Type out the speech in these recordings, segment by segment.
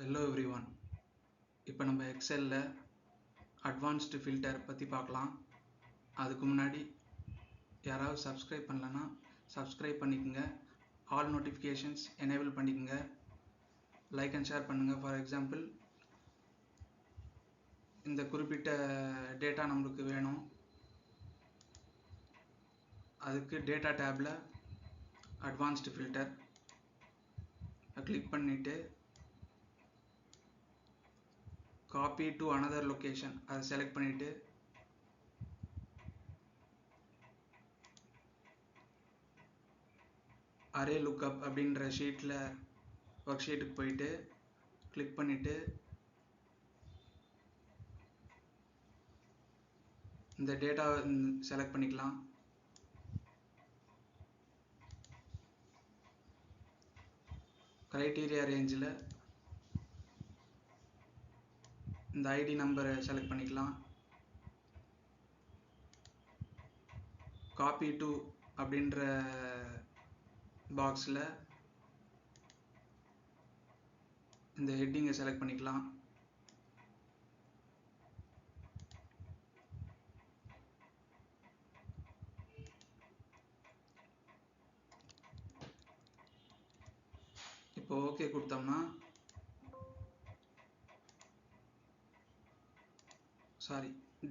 Hello everyone. இப்போ நம்ம எக்ஸலில் advanced filter பற்றி பார்க்கலாம். அதுக்கு முன்னாடி யாராவது சப்ஸ்கிரைப் பண்ணலன்னா சப்ஸ்கிரைப் பண்ணிக்கோங்க. ஆல் நோட்டிஃபிகேஷன்ஸ் எனேபிள் பண்ணிக்கோங்க. லைக் அண்ட் ஷேர் பண்ணுங்கள். ஃபார் எக்ஸாம்பிள், இந்த குறிப்பிட்ட டேட்டா நம்மளுக்கு வேணும். அதுக்கு டேட்டா டேப்பில் அட்வான்ஸ்டு ஃபில்டர் கிளிக் பண்ணிவிட்டு காப்பி டு அனதர் லொக்கேஷன் அதை செலக்ட் பண்ணிவிட்டு அரே லுக்கப் அப்படின்ற ஷீட்டில் ஒர்க் ஷீட்டுக்கு போயிட்டு கிளிக் பண்ணிவிட்டு இந்த டேட்டாவை செலக்ட் பண்ணிக்கலாம். க்ரைட்டீரியா ரேஞ்சில் இந்த ஐடி நம்பரை செலக்ட் பண்ணிக்கலாம். காப்பி டு அப்படின்ற பாக்ஸில் இந்த ஹெட்டிங்கை செலக்ட் பண்ணிக்கலாம். இப்போ ஓகே கொடுத்தோம்னா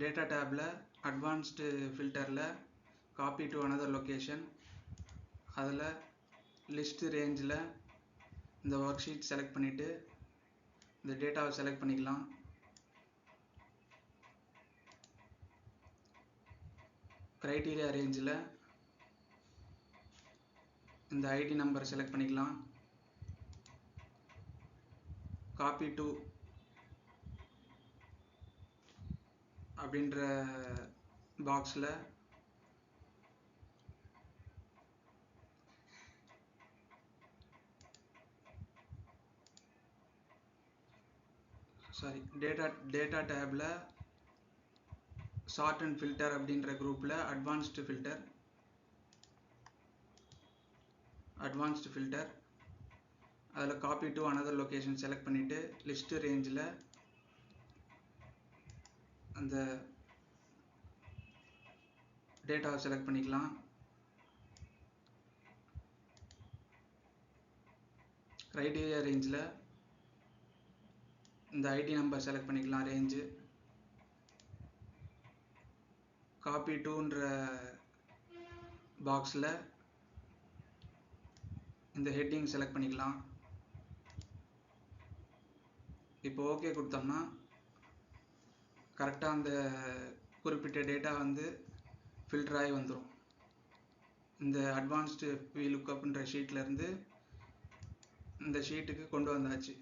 டேட்டா டேப்பில் அட்வான்ஸ்டு ஃபில்டரில் காப்பி டு அனதர் லொக்கேஷன் அதில் லிஸ்ட்டு ரேஞ்சில் இந்த ஒர்க் ஷீட் செலக்ட் பண்ணிவிட்டு இந்த டேட்டாவை செலக்ட் பண்ணிக்கலாம். க்ரைட்டீரியா ரேஞ்சில் இந்த ஐடி நம்பர் செலக்ட் பண்ணிக்கலாம். காப்பி டு அப்படின்ற பாக்ஸில் டேட்டா டேப்பில் சார்ட் அண்ட் ஃபில்டர் அப்படின்ற குரூப்பில் அட்வான்ஸ்டு ஃபில்டர் அதில் copy to another location select பண்ணிவிட்டு லிஸ்ட்டு ரேஞ்சில் அந்த டேட்டாவை செலக்ட் பண்ணிக்கலாம். க்ரைட்டீரியா ரேஞ்சில் இந்த ஐடி நம்பர் செலக்ட் பண்ணிக்கலாம். ரேஞ்சு காப்பி டூன்ற பாக்ஸில் இந்த ஹெட்டிங் செலக்ட் பண்ணிக்கலாம். இப்போ ஓகே கொடுத்தோம்னா கரெக்டாக அந்த குறிப்பிட்ட டேட்டா ஃபில்டர் ஆகி வந்துடும். இந்த அட்வான்ஸ்டு VLOOKUPன்ற ஷீட்லேருந்து இந்த ஷீட்டுக்கு கொண்டு வந்தாச்சு.